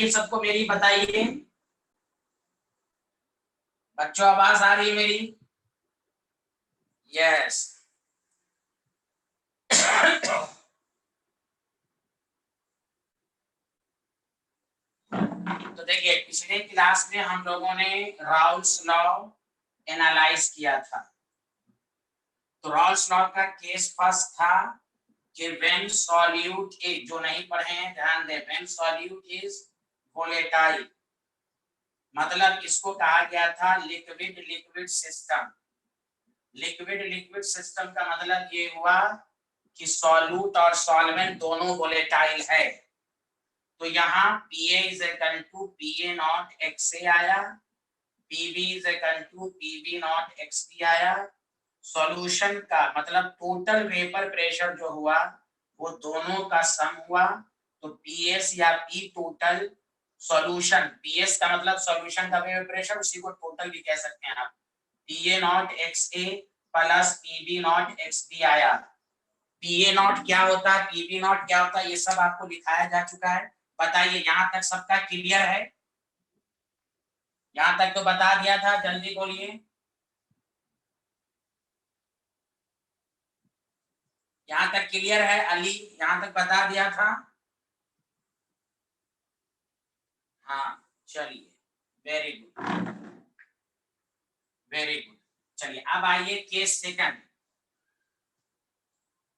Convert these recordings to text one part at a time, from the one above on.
रही है सबको मेरी? बताइए बच्चों, आवाज आ रही है मेरी? यस। तो देखिए, पिछले क्लास में हम लोगों ने राउल्स लॉ एनालाइज किया था। तो राउल्स लॉ का केस फर्स्ट था कि व्हेन सॉल्यूट इज, जो नहीं पढ़े हैं ध्यान दें, व्हेन सॉल्यूट इज वोलेटाइल, मतलब इसको कहा गया था liquid liquid system. Liquid liquid system का मतलब ये हुआ कि सॉल्यूट और सॉल्वेंट दोनों वोलेटाइल है। तो यहाँ Pa is equal to Pa not XA आया, Pb is equal to Pb not XB आया। सॉल्यूशन का मतलब टोटल वेपर प्रेशर जो हुआ वो दोनों का सम हुआ। तो PS या P टोटल सॉल्यूशन, PS का मतलब सॉल्यूशन का वेपर प्रेशर, उसी को टोटल भी कह सकते हैं आप। Pa not XA plus Pb not XB आया। Pa नॉट क्या होता है, Pb नॉट क्या होता है, ये सब आपको दिखाया जा चुका है। बताइए यहां तक सबका क्लियर है? यहां तक तो बता दिया था, जल्दी बोलिए। यहां तक क्लियर है अली? यहां तक बता दिया था? हाँ चलिए, वेरी गुड वेरी गुड। चलिए अब आइए केस सेकंड।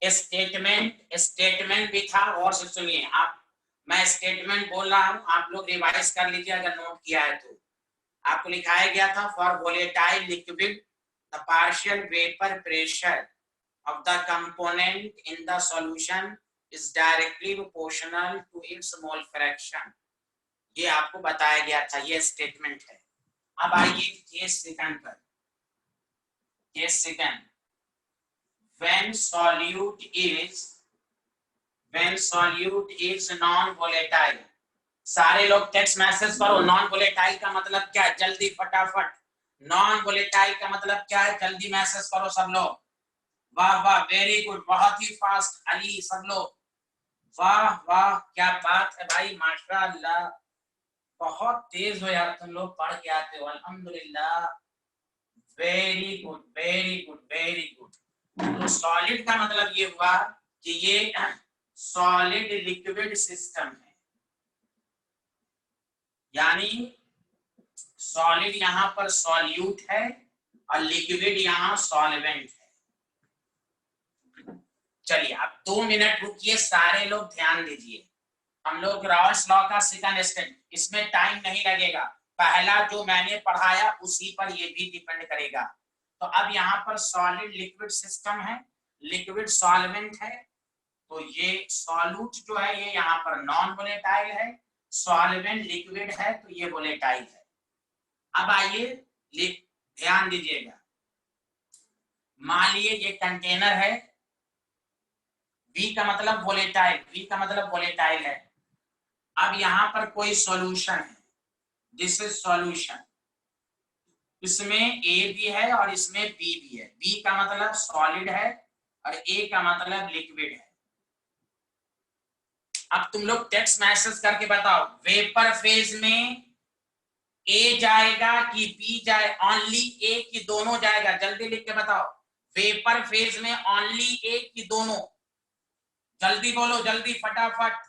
स्टेटमेंट भी था, और से सुनिए आप, मैं स्टेटमेंट बोल रहा हूं, आप लोग रिवाइज कर लीजिए अगर नोट किया है तो। आपको लिखाया गया था for volatile liquid the partial vapour pressure of the component in the solution is directly proportional to its mole fraction। ये आपको बताया गया था, ये स्टेटमेंट है। अब आइए केस सेकंड पर। Case second, when solute is non volatile। सारे लोग टेक्स्ट मैसेज करो, नॉन वोलेटाइल का मतलब क्या है, जल्दी फटाफट। नॉन वोलेटाइल का मतलब क्या है, जल्दी मैसेज करो सब लोग। वाह वाह, वेरी गुड, बहुत ही फास्ट अली, सब लोग वाह वाह, क्या बात है भाई, माशाअल्लाह, बहुत तेज हो यार तुम लोग, पढ़ के आते हो, अल्हम्दुलिल्लाह, very good very good very good. तो सॉलिड का मतलब ये हुआ कि ये सॉलिड लिक्विड सिस्टम है, यानी सॉलिड यहाँ पर सॉल्यूट है और लिक्विड यहाँ सॉल्वेंट है। चलिए अब 2 मिनट रुकिए, सारे लोग ध्यान दीजिए। हम लोग राउल्स लॉ का सेकंड स्टेप, इसमें टाइम नहीं लगेगा, पहला जो मैंने पढ़ाया उसी पर ये भी डिपेंड करेगा। तो अब यहाँ पर सॉलिड लिक्विड सिस्टम है, लिक्विड सॉल्वेंट है, तो ये सॉल्यूट जो है ये यहाँ पर नॉन वोलेटाइल है, सॉल्वेंट लिक्विड है तो ये वोलेटाइल है। अब आइए ध्यान दीजिएगा, मान लिए ये कंटेनर है, V का मतलब वोलेटाइल, V का मतलब वोलेटाइल है। अब यहाँ पर कोई सॉल्यूशन है, दिस इज सॉल्यूशन, इसमें A भी है और इसमें B भी है। B का मतलब सॉलिड है और A का मतलब लिक्विड है। अब तुम लोग टेक्स्ट मैसेज करके बताओ, वेपर फेज में A जाएगा कि B जाए, ओनली A की दोनों जाएगा, जल्दी लिख के बताओ। वेपर फेज में ओनली A की दोनों, जल्दी बोलो, जल्दी फटाफट।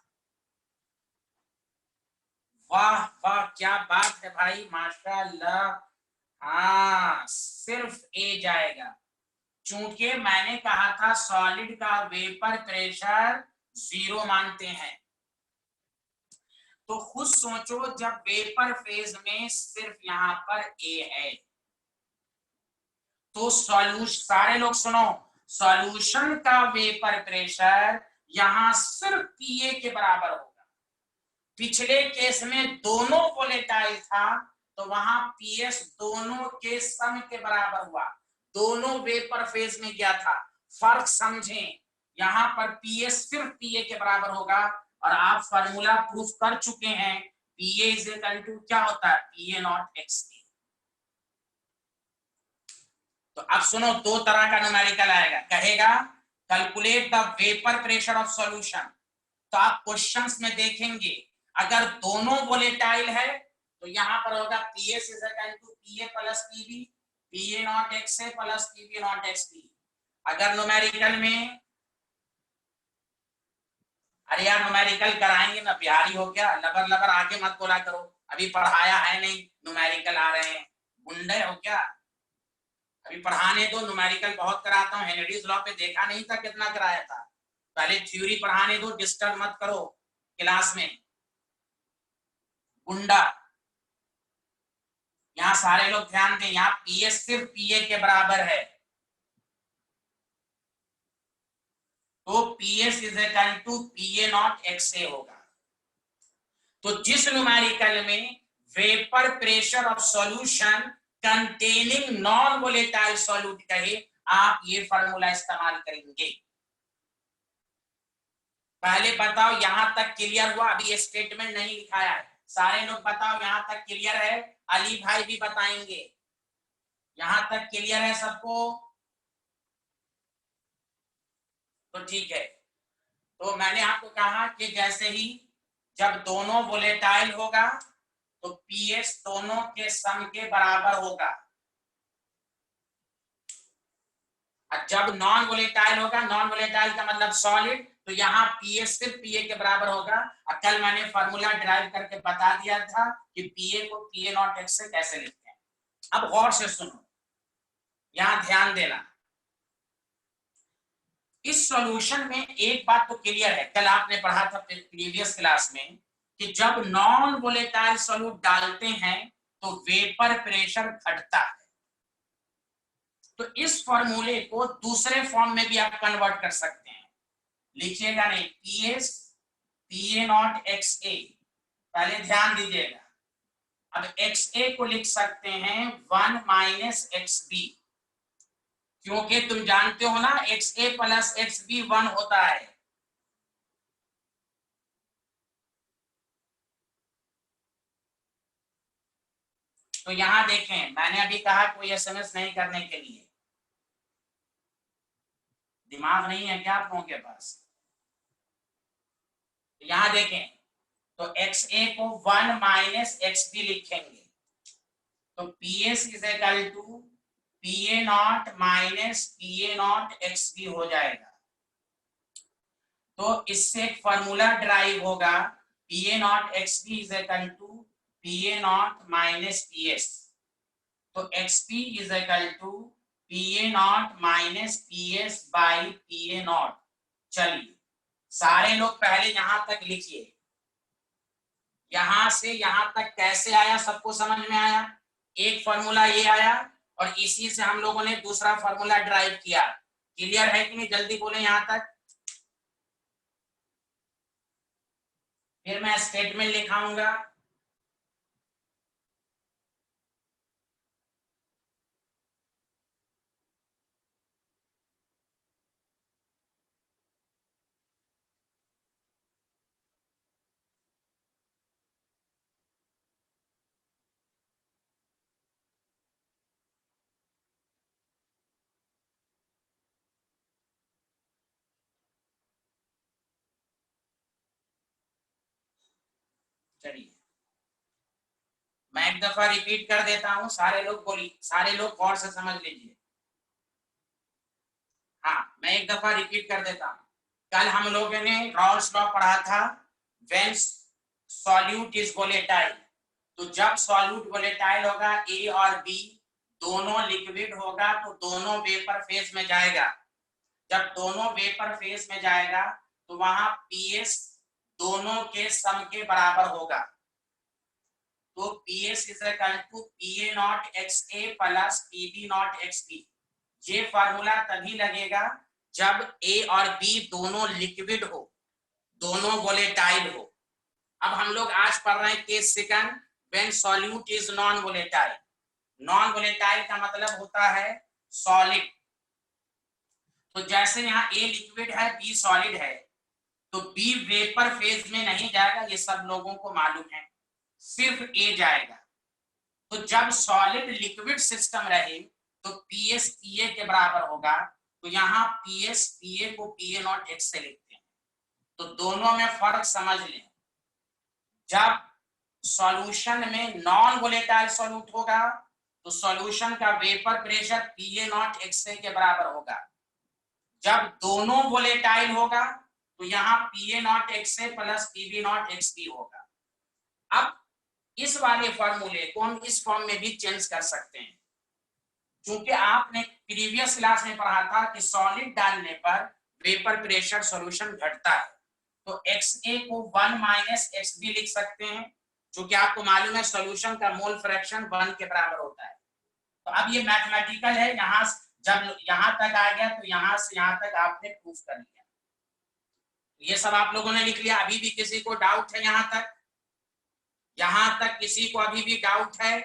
वाह वाह, क्या बात है भाई, माशाअल्लाह। हाँ, सिर्फ A जाएगा, चूंकि मैंने कहा था सॉलिड का वेपर प्रेशर 0 मानते हैं। तो खुद सोचो, जब वेपर फेज में सिर्फ यहाँ पर A है तो सॉल्यूशन, सारे लोग सुनो, सॉल्यूशन का वेपर प्रेशर यहाँ सिर्फ Pa के बराबर होगा। पिछले केस में दोनों वोलेटाइल था तो वहां PS दोनों के सम के बराबर हुआ, दोनों वेपर फेज में गया था। फर्क समझें, यहाँ पर PS सिर्फ Pa के बराबर होगा, और आप फार्मूला प्रूफ कर चुके हैं, Pa इज इक्वल टू क्या होता है, Pa नॉट XA। तो अब सुनो, 2 तरह का न्यूमेरिकल आएगा, कहेगा calculate the vapour pressure of solution. तो आप क्वेश्चंस में देखेंगे अगर दोनों वोलेटाइल है तो यहां पर होगा PS is equal to PA plus PB, PA not XA plus PB not XB। अगर न्यूमेरिकल में, अरे यार न्यूमेरिकल कराएंगे ना, बिहारी हो क्या, लबर लबर आगे मत बोला करो, अभी पढ़ाया है नहीं, न्यूमेरिकल आ रहे हैं, गुंडे हो क्या? अभी पढ़ाने दो, न्यूमेरिकल बहुत कराता हूँ, हेनरीज लॉ पे देखा नहीं था कितना कराया था, पहले थ्योरी पढ़ाने दो, डिस्टर्ब मत करो क्लास में, गुंडा। यहाँ सारे लोग ध्यान दें, यहाँ PS सिर्फ PA के बराबर है, तो PS is equal to PA not XA होगा। तो जिस न्यूमेरिकल में vapour pressure of solution containing non volatile solute कहे, आप ये फार्मूला इस्तेमाल करेंगे। पहले बताओ यहां तक क्लियर हुआ? अभी स्टेटमेंट नहीं लिखाया है, सारे लोग बताओ यहां तक क्लियर है? अली भाई भी बताएंगे, यहां तक क्लियर है सबको? तो ठीक है, तो मैंने आपको कहा कि जैसे ही जब दोनों वोलेटाइल होगा तो PS दोनों के सम के बराबर होगा, और जब नॉन वोलेटाइल होगा, नॉन वोलेटाइल का मतलब सॉलिड, तो यहाँ PS सिर्फ PA के बराबर होगा। और कल मैंने फार्मूला ड्राइव करके बता दिया था कि PA को PA नॉट X से कैसे लिखते हैं। अब गौर से सुनो, यहां ध्यान देना, इस सॉल्यूशन में एक बात तो क्लियर है, कल आपने पढ़ा था प्रीवियस क्लास में कि जब नॉन वोलेटाइल सॉल्यूट डालते हैं तो वेपर प्रेशर घटता है। तो इस फॉर्मूले को दूसरे फॉर्म में भी आप कन्वर्ट कर सकते हैं, लिखिएगा नहीं, PS PA नॉट XA, पहले ध्यान दीजिएगा। अब XA को लिख सकते हैं 1 माइनस XB, क्योंकि तुम जानते हो ना XA प्लस XB 1 होता है। तो यहां देखें, मैंने अभी कहा कोई SMS नहीं करने के लिए, दिमाग नहीं है क्या आप लोगों के पास? तो यहां देखें, तो XA को 1 माइनस XB लिखेंगे, तो PS is equal to PA not minus PA not XB हो जाएगा। तो इससे एक फॉर्मूला ड्राइव होगा, PA not XB is equal to PA not minus PS, तो XP is equal to PA not minus PS by PA not. चलिए सारे लोग पहले यहां तक लिखिए, यहां से यहां तक कैसे आया सबको समझ में आया? एक फॉर्मूला ये आया और इसी से हम लोगों ने दूसरा फॉर्मूला ड्राइव किया, क्लियर है कि नहीं? जल्दी बोले यहां तक, फिर मैं स्टेटमेंट लिखाऊंगा। चलिए मैं एक दफा रिपीट कर देता हूं, सारे लोग बोलिए, सारे लोग गौर से समझ लीजिए। हाँ मैं एक दफा रिपीट कर देता हूं, कल हम लोगों ने रॉल्स लॉ पढ़ा था, व्हेन सॉल्यूट इज वोलेटाइल, तो जब सॉल्यूट वोलेटाइल होगा ए और बी दोनों लिक्विड होगा तो दोनों वेपर फेज में जाएगा, जब दोनों वेपर फेज में जाएगा तो वहां PS दोनों के सम के बराबर होगा, तो PS is equal to PA not XA plus PB not XB। ये फार्मूला तभी लगेगा जब A और B दोनों लिक्विड हो, दोनों वोलेटाइल हो। अब हम लोग आज पढ़ रहे हैं case second, when solute is non volatile. Non volatile का मतलब होता है सॉलिड, तो जैसे यहाँ A लिक्विड है B सॉलिड है, तो B वेपर फेज में नहीं जाएगा, ये सब लोगों को मालूम है, सिर्फ A जाएगा। तो जब सॉलिड लिक्विड सिस्टम रहे तो PS PA के बराबर होगा, तो यहाँ PS PA को PA नॉट X से लिखते हैं, तो दोनों में फर्क समझ लें। जब सॉल्यूशन में नॉन वोलेटाइल सॉल्यूट होगा तो सॉल्यूशन का vapour pressure PA not XA के बराबर होगा। जब दोनों वोलेटाइल होगा तो यहाँ PA not XA plus PB not XB होगा। अब इस वाले फॉर्मूले को हम इस फॉर्म में भी चेंज कर सकते हैं, क्योंकि आपने प्रीवियस क्लास में पढ़ा था कि सॉलिड डालने पर वेपर प्रेशर सॉल्यूशन घटता है, तो XA को 1 माइनस XB लिख सकते हैं, जो कि आपको मालूम है सॉल्यूशन का मोल फ्रैक्शन 1 के बराबर होता है। तो अब ये मैथमेटिकल है, यहां जब यहां तक आ गया तो यहां से यहां तक आपने प्रूफ कर लिया। ये सब आप लोगों ने लिख लिया। अभी भी किसी को डाउट है यहां तक? यहां तक किसी को अभी भी डाउट है?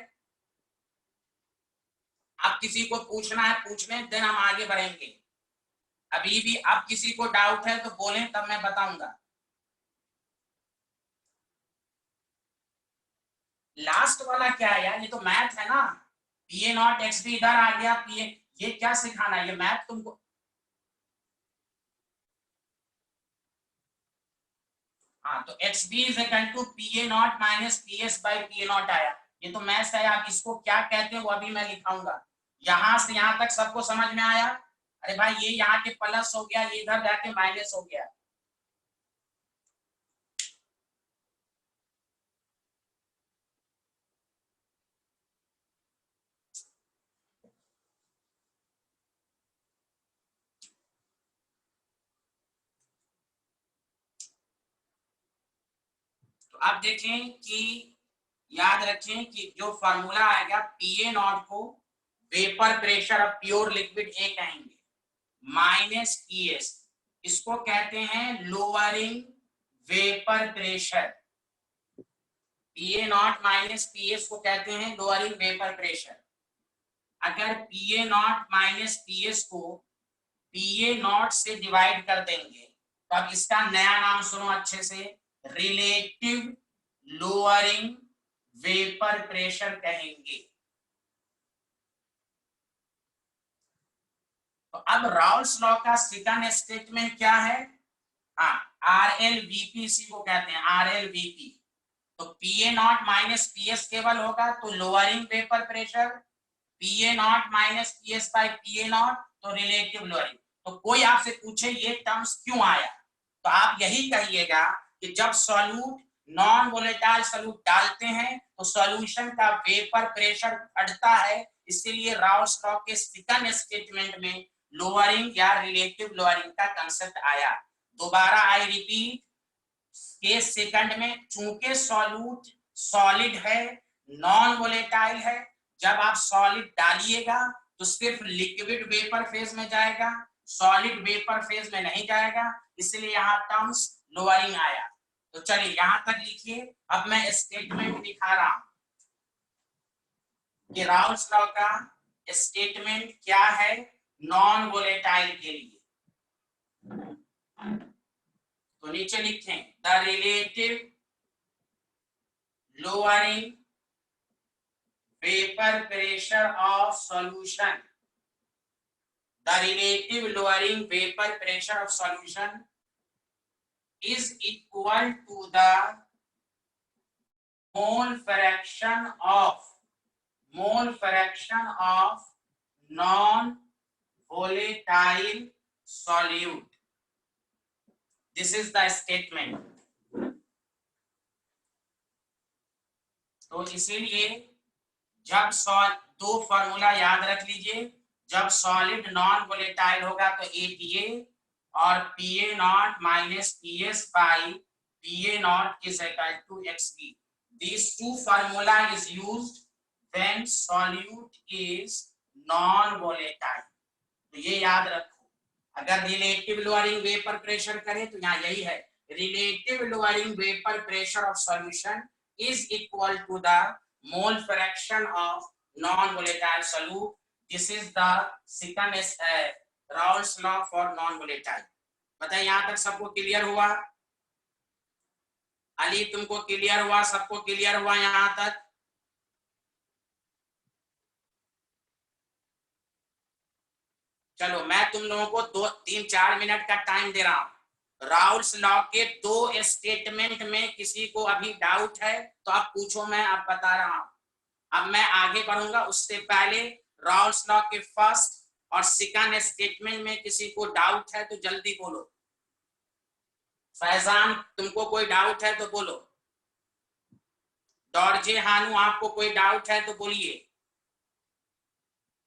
अब किसी को पूछना है पूछने, देन हम आगे बढ़ेंगे। अभी भी अब किसी को डाउट है तो बोलें, तब मैं बताऊंगा। लास्ट वाला क्या है यार? ये तो मैथ है ना। PA नॉट XB इधर आ गया, PA, ये क्या सिखाना है? ये मैथ तुमको। हाँ, तो XB is equal to PA not minus PS by PA not आया। ये तो मैथ है। आप इसको क्या कहते हैं वो अभी मैं लिखाऊंगा। यहां से यहां तक सबको समझ में आया? अरे भाई, ये यहाँ के प्लस हो गया, ये इधर जाके माइनस हो गया। तो आप देखें कि याद रखें कि जो फॉर्मूला आएगा PA नॉट को vapour pressure of pure liquid A कहेंगे, माइनस PS, इसको कहते हैं lowering vapour pressure. PA not minus PS को कहते हैं लोअरिंग वेपर प्रेशर। अगर PA नॉट माइनस PS को PA नॉट से डिवाइड कर देंगे तो अब इसका नया नाम सुनो अच्छे से, रिलेटिव लोअरिंग वेपर प्रेशर कहेंगे। तो अब राउल्स लॉ का सेकंड स्टेटमेंट क्या है? हाँ, RLVP को कहते हैं, RLVP। तो PA नॉट माइनस PS केवल होगा तो lowering vapour pressure, PA not minus PS by PA not तो रिलेटिव लोअरिंग। तो कोई आपसे पूछे ये टर्म्स क्यों आया, तो आप यही कहिएगा कि जब सॉल्यूट नॉन वोलेटाइल सॉल्यूट डालते हैं तो सॉल्यूशन का वेपर प्रेशर बढ़ता है, इसीलिए राउल्स लॉ के सेकंड स्टेटमेंट में लोअरिंग या रिलेटिव लोअरिंग का कंसेप्ट आया। दोबारा आई रिपीट, केस सेकंड में चूंकि सॉल्यूट सॉलिड है, नॉन वोलेटाइल है, जब आप सॉलिड डालिएगा तो सिर्फ लिक्विड वेपर फेज में जाएगा, सॉलिड वेपर फेज में नहीं जाएगा, इसलिए यहाँ टर्म्स लोअरिंग आया। तो चलिए यहां तक लिखिए। अब मैं स्टेटमेंट दिखा रहा हूं कि राउल्स लॉ का स्टेटमेंट क्या है नॉन वोलेटाइल के लिए। तो नीचे लिखें, the relative lowering vapor pressure of solution, the relative lowering vapor pressure of solution is equal to the mole fraction of non volatile solute. This is the statement. तो इसीलिए जब दो फॉर्मूला याद रख लीजिए, जब सॉलिड नॉन वोलेटाइल होगा तो APA और PA not minus PS by PA not is equal to XB। These two formula is used when solute is non volatile। तो ये याद रखो। अगर रिलेटिव लोअरिंग वेपर प्रेशर करें तो यहाँ यही है, relative lowering vapour pressure of solution is equal to the mole fraction of non-volatile solute. This is the second Raoult's law for non-volatile। बताइए यहां तक सबको क्लियर हुआ? अली तुमको क्लियर हुआ? सबको क्लियर हुआ यहां तक? चलो मैं तुम लोगों को 2-3-4 मिनट का टाइम दे रहा हूं। राउल्स लॉ के दो स्टेटमेंट में किसी को अभी डाउट है तो आप पूछो, मैं अब बता रहा हूं। अब मैं आगे बढ़ूंगा, उससे पहले राउल्स लॉ के फर्स्ट और सेकंड स्टेटमेंट में किसी को डाउट है तो जल्दी बोलो। फैजान, तुमको कोई डाउट है तो बोलो। डॉर्जे हानू, आपको कोई डाउट है तो बोलिए।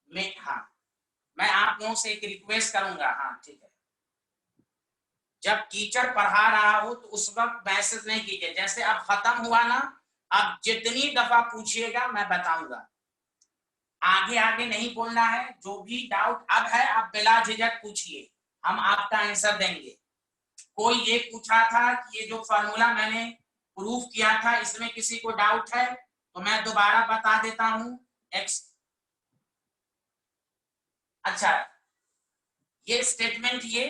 मैं आप लोगों से एक रिक्वेस्ट करूंगा। हाँ ठीक है, जब टीचर पढ़ा रहा हो तो उस वक्त मैसेज नहीं कीजिए। जैसे अब खत्म हुआ ना, अब जितनी दफा पूछिएगा मैं बताऊंगा। आगे आगे नहीं बोलना है। जो भी डाउट अब है आप बिला झिझक पूछिए, हम आपका आंसर देंगे। कोई ये पूछा था कि ये जो फॉर्मूला मैंने प्रूफ किया था इसमें किसी को डाउट है तो मैं दोबारा बता देता हूं। एक्स, अच्छा ये स्टेटमेंट, ये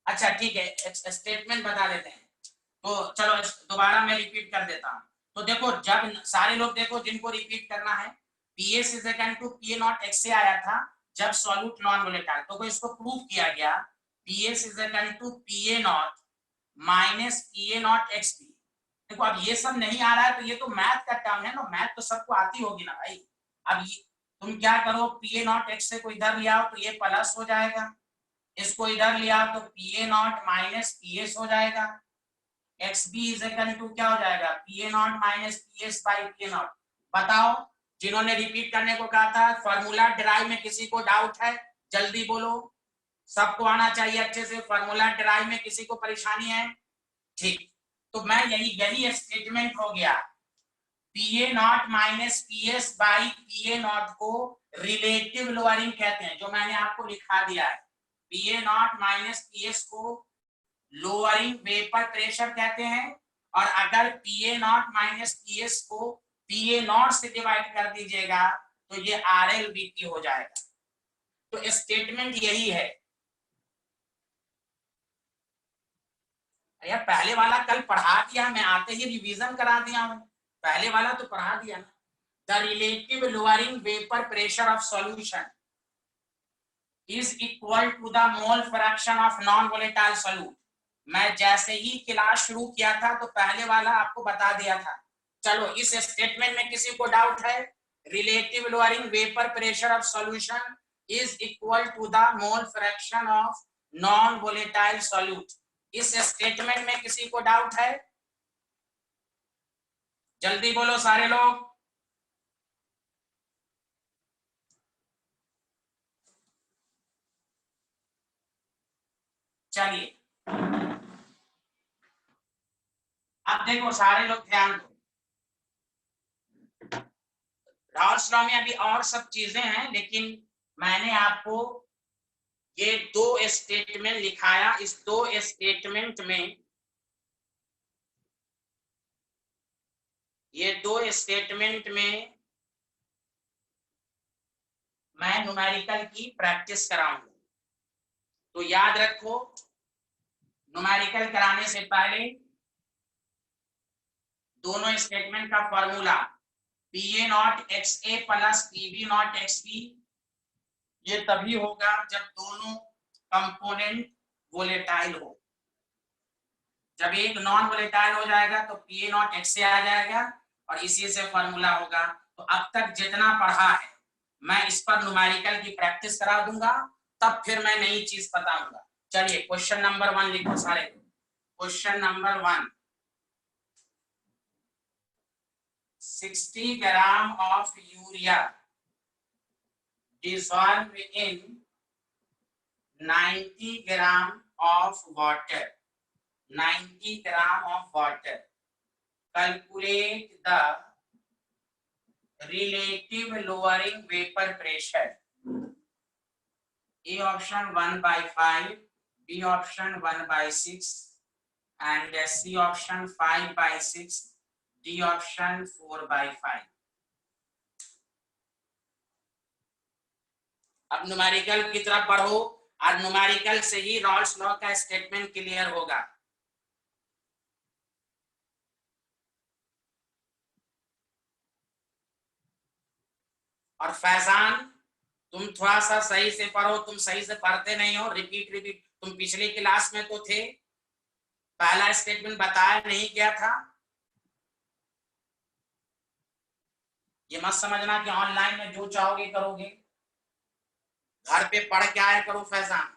अच्छा ठीक है, स्टेटमेंट बता देते हैं। तो चलो दोबारा मैं रिपीट कर देता हूं। तो देखो, जब सारे लोग देखो जिनको रिपीट करना है, P S is equal to P A not x से आया था जब सॉल्यूट नॉन वोलेटाइल, तो इसको प्रूव किया गया P S is equal to P A not minus P A not x P. देखो अब ये सब नहीं आ रहा है तो ये तो मैथ का टर्म है ना, मैथ तो सबको आती होगी ना भाई। अब ये तुम क्या करो, पी ए नॉट एक्स से को इधर ले आओ तो ये प्लस हो जाएगा, इसको इधर ले आओ तो P A not minus P S हो जाएगा। X B is equal to क्या हो जाएगा, P A not minus P S by P A not. बताओ, जिन्होंने रिपीट करने को कहा था फॉर्मूला डिराइव में किसी को डाउट है जल्दी बोलो। सबको आना चाहिए अच्छे से, फॉर्मूला डिराइव में किसी को परेशानी है? ठीक, तो मैं यही यही स्टेटमेंट हो गया। P A not minus P S by P A not को रिलेटिव लोअरिंग कहते हैं, जो मैंने आपको लिखा दिया है। P A not minus P S को लोअरिंग वेपर प्रेशर कहते हैं, और अगर P A not minus P S को पी ए नॉट से डिवाइड कर दीजिएगा तो ये आर एल बी टी हो जाएगा। तो स्टेटमेंट यही है। यार पहले वाला कल पढ़ा दिया, मैं आते ही रिवीजन करा दिया हूं। पहले वाला तो पढ़ा दिया ना। The relative lowering vapour pressure of solution is equal to the mole fraction of non volatile solute. मैं जैसे ही क्लास शुरू किया था तो पहले वाला आपको बता दिया था। चलो इस स्टेटमेंट में किसी को डाउट है? Relative lowering vapour pressure of solution is equal to the mole fraction of non volatile solute. इस स्टेटमेंट में किसी को डाउट है? जल्दी बोलो सारे लोग। चलिए अब देखो सारे लोग ध्यान दो। राउल्स लॉ में अभी और सब चीजें हैं, लेकिन मैंने आपको ये दो स्टेटमेंट लिखाया। इस दो स्टेटमेंट में, ये दो स्टेटमेंट में मैं न्यूमेरिकल की प्रैक्टिस कराऊंगा। तो याद रखो, न्यूमेरिकल कराने से पहले दोनों स्टेटमेंट का formula P A not x A plus P B naught x B, ये तभी होगा जब दोनों कंपोनेंट वोलेटाइल हो। जब एक नॉन वोलेटाइल हो जाएगा तो पी ए नॉट एक्स से आ जाएगा और इसी से फॉर्मूला होगा। तो अब तक जितना पढ़ा है मैं इस पर न्यूमेरिकल की प्रैक्टिस करा दूंगा, तब फिर मैं नई चीज बताऊंगा। चलिए क्वेश्चन नंबर 1 लिखो सारे। Question number 1, 60 gram of urea dissolved in 90 gram of water, 90 gram of water. Calculate the relative lowering vapor pressure. A option 1/5, B option 1/6, and C option 5/6, D option 4/5. अब न्यूमेरिकल की तरफ बढ़ो और numerical से ही Rawls law का statement clear होगा। और फैजान तुम थोड़ा सा सही से पढ़ो, तुम सही से पढ़ते नहीं हो, रिपीट रिपीट। तुम पिछली क्लास में तो थे, पहला स्टेटमेंट बताया नहीं गया था। ये मत समझना कि ऑनलाइन में जो चाहोगे करोगे, घर पे पढ़ के आया करो फैजान।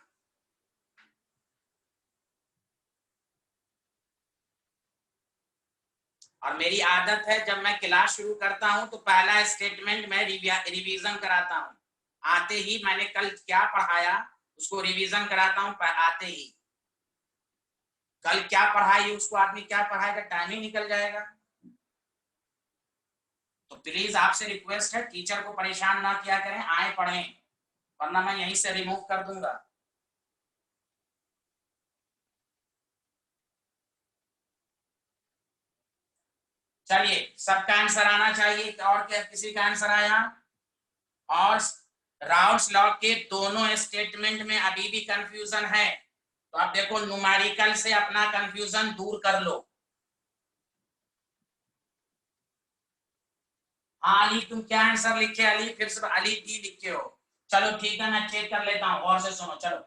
और मेरी आदत है जब मैं क्लास शुरू करता हूं तो पहला स्टेटमेंट मैं रिवीजन कराता हूं। आते ही मैंने कल क्या पढ़ाया उसको रिवीजन कराता हूं आते ही। कल क्या पढ़ाई उसको आदमी क्या पढ़ाएगा, टाइम ही निकल जाएगा। तो प्लीज आपसे रिक्वेस्ट है, टीचर को परेशान ना किया करें, आए पढ़ें, वरना मैं यहीं से रिमूव कर दूंगा। चलिए, सबका आंसर आना चाहिए। और क्या किसी का आंसर आया? और राउल्स लॉ के दोनों स्टेटमेंट में अभी भी कंफ्यूजन है, तो आप देखो न्यूमेरिकल से अपना कंफ्यूजन दूर कर लो। हाँ अली, तुम क्या आंसर लिखे अली? फिर से अली डी लिखे हो। चलो ठीक है, मैं चेक कर लेता हूँ, और से सुनो। चलो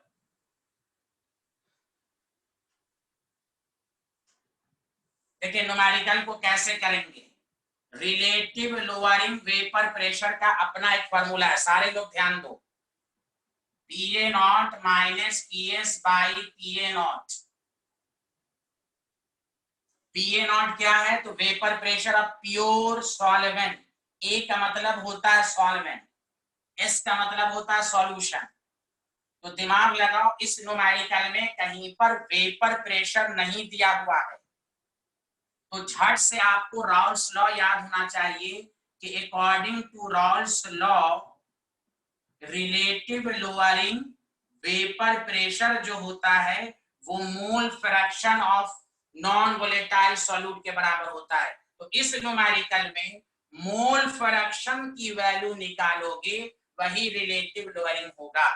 देखिए न्यूमेरिकल को कैसे करेंगे। रिलेटिव लोअरिंग वेपर प्रेशर का अपना एक फॉर्मूला है, सारे लोग ध्यान दो। PA naught minus PS by PA naught. PA naught क्या है? तो vapour pressure of pure solvent. A का मतलब होता है सॉल्वेंट, एस का मतलब होता है सॉल्यूशन। तो दिमाग लगाओ, इस न्यूमेरिकल में कहीं पर वेपर प्रेशर नहीं दिया हुआ है। तो झट से आपको राउल्स लॉ याद होना चाहिए कि according to Raoult's law relative lowering vapour pressure जो होता है वो mole fraction of non volatile solute के बराबर होता है। तो इस न्यूमेरिकल में मोल फ्रैक्शन की वैल्यू निकालोगे, वही रिलेटिव लोअरिंग होगा।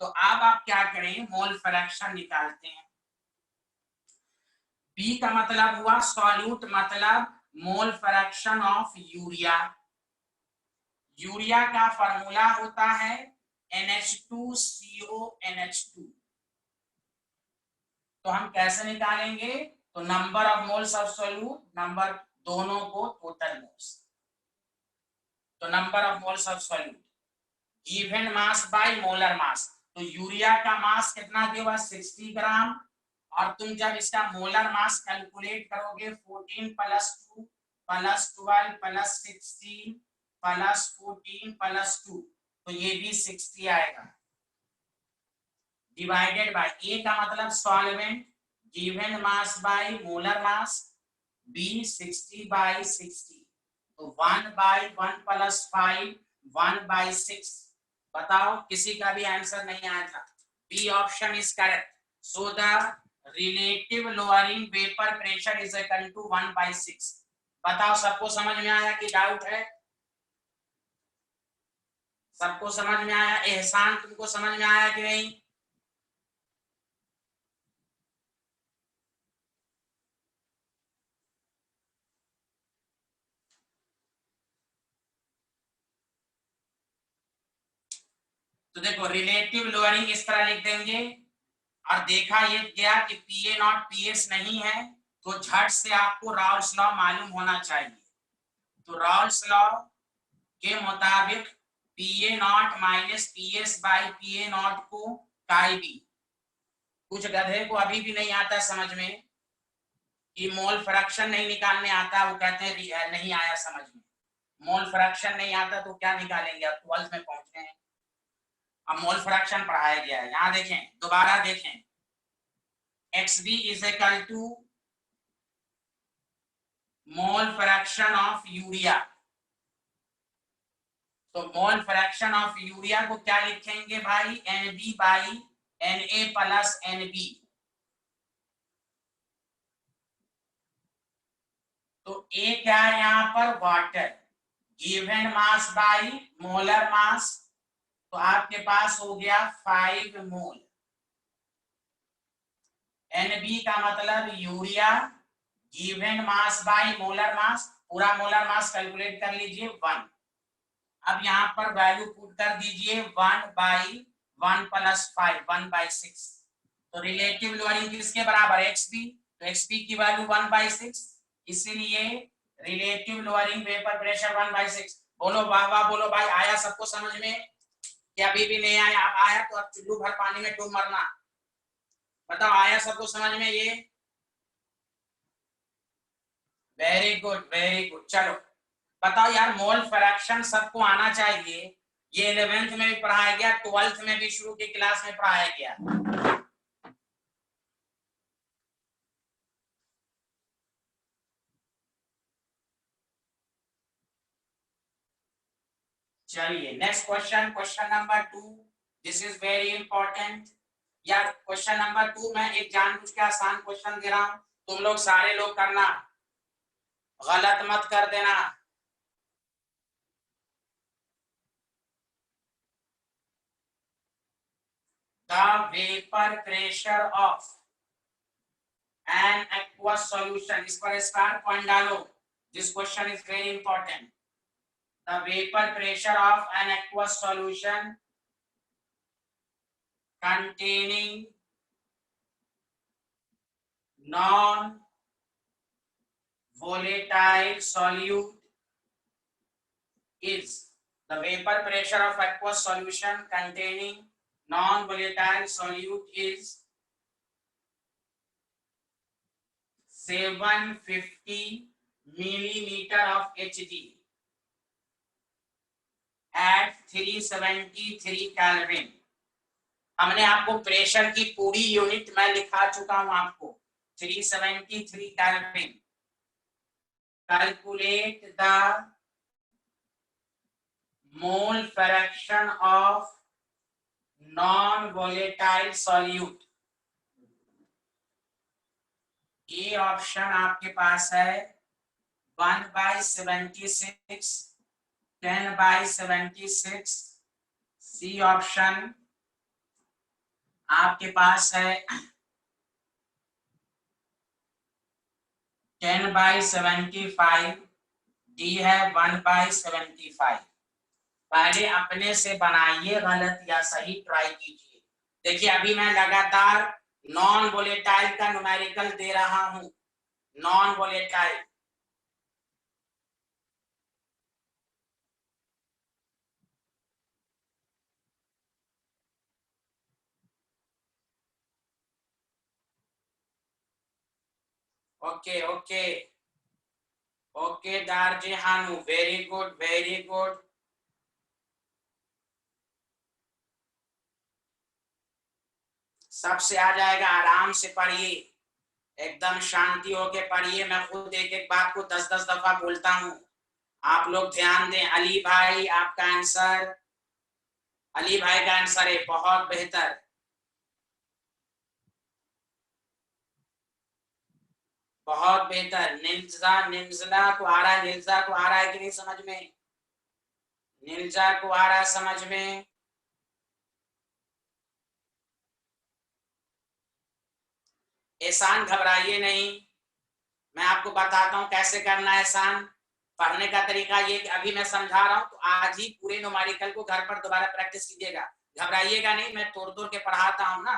तो अब आप क्या करें, मोल फ्रैक्शन निकालते हैं। बी का मतलब हुआ सॉल्यूट, मतलब मोल फ्रैक्शन ऑफ यूरिया। यूरिया का फॉर्मूला होता है NH2CONH2। तो हम कैसे निकालेंगे? तो number of moles of solute, number दोनों को टोटल मोल्स। तो number of moles of solute given mass by molar मास। तो यूरिया का मास कितना दिया हुआ? 60 ग्राम। और तुम जब इसका मोलर मास कैलकुलेट करोगे 14 plus 2 plus 12 plus 16 plus 14 plus 2, तो ये भी 60 आएगा। डिवाइडेड बाय ए का मतलब solvent, given mass by molar mass, B 60 by 60। तो 1 बाय 1 प्लस 5 1 बाय 6। बताओ, किसी का भी आंसर नहीं आया था। B option is correct. So the relative lowering vapour pressure is equal to 1 by 6। बताओ, सबको समझ में आया कि डाउट है? सबको समझ में आया? एहसान, तुमको समझ में आया कि नहीं? तो देखो रिलेटिव लोअरिंग इस तरह लिख देंगे, और देखा ये गया कि पीए नॉट पीएस नहीं है, तो झट से आपको राउल्स लॉ मालूम होना चाहिए। तो राउल्स लॉ के मुताबिक PA naught minus PS by PA naught को काई बी। कुछ गधे को अभी भी नहीं आता समझ में कि मोल फ्रैक्शन नहीं निकालने आता, वो कहते हैं नहीं आया समझ में। मोल फ्रैक्शन नहीं आता तो क्या निकालेंगे? अब 12th में पहुंचे हैं, अब मोल फ्रैक्शन पढ़ाया गया है। यहां देखें, दोबारा देखें, X B is equal to mole fraction of urea. तो मोल फ्रैक्शन ऑफ यूरिया को क्या लिखेंगे भाई? NB by Na plus NB। तो ए क्या है यहां पर? Water. Given mass by molar mass, तो आपके पास हो गया 5 मोल। NB का मतलब urea, given mass by molar mass, पूरा मोलर मास कैलकुलेट कर लीजिए 1। अब यहाँ पर वैल्यू पुट कर दीजिए 1/1 + 5 1/6। तो रिलेटिव लोअरिंग किसके बराबर xp, तो xp की वैल्यू 1/6, इसीलिए रिलेटिव लोअरिंग वेपर प्रेशर 1/6। बोलो वाह वाह, बोलो भाई, आया सबको समझ में? क्या अभी भी नहीं आया? आप आया तो अब चुल्लू भर पानी में डूब मरना। बताओ, आया सबको समझ में ये? Very good very good. चलो बताओ यार, मोल फ्रैक्शन सबको आना चाहिए। ये 11th में भी पढ़ाया गया, 12th में भी शुरू की क्लास में पढ़ाया गया। चलिए next question, question number 2। This is very important. यार क्वेश्चन नंबर 2 मैं एक जानबूझ के आसान क्वेश्चन दे रहा हूं, तुम लोग सारे लोग करना, गलत मत कर देना। The vapor pressure of an aqueous solution, इस पर स्टार पॉइंट डालो, this question is very important. The vapor pressure of an aqueous solution containing non-volatile solute is, the vapor pressure of aqueous solution containing non-volatile solute is 750 millimeter of Hg at 373 Kelvin। हमने आपको pressure की पूरी unit मैं लिखा चुका हूं आपको, 373 kelvin. Calculate the mole fraction of non volatile solute. ये ऑप्शन आपके पास है 1/76, 10/76। सी ऑप्शन आपके पास है 10/75, डी है 1/75। पहले अपने से बनाइए, गलत या सही ट्राई कीजिए। देखिए अभी मैं लगातार नॉन वोलेटाइल का न्यूमेरिकल दे रहा हूं, non volatile. Okay okay okay दारजी हानू, वेरी गुड वेरी गुड। सबसे आ जाएगा, आराम से पढ़िए, एकदम शांति होके पढ़िए। मैं खुद एक एक बात को 10-10 दफा बोलता हूँ, आप लोग ध्यान दें। अली भाई आपका आंसर, अली भाई का आंसर है बहुत बेहतर। बहुत बेहतर। निल्जा, निल्जा को आ रहा है, निल्जा को आ रहा है कि नहीं समझ में? निल्जा को आ रहा है समझ में? एहसान घबराइए नहीं, मैं आपको बताता हूं कैसे करना है एहसान। पढ़ने का तरीका ये कि अभी मैं समझा रहा हूं तो आज ही पूरे न्यूमेरिकल को घर पर दोबारा प्रैक्टिस कीजिएगा, घबराइएगा नहीं। मैं तोड़ तोड़ के पढ़ाता हूं ना,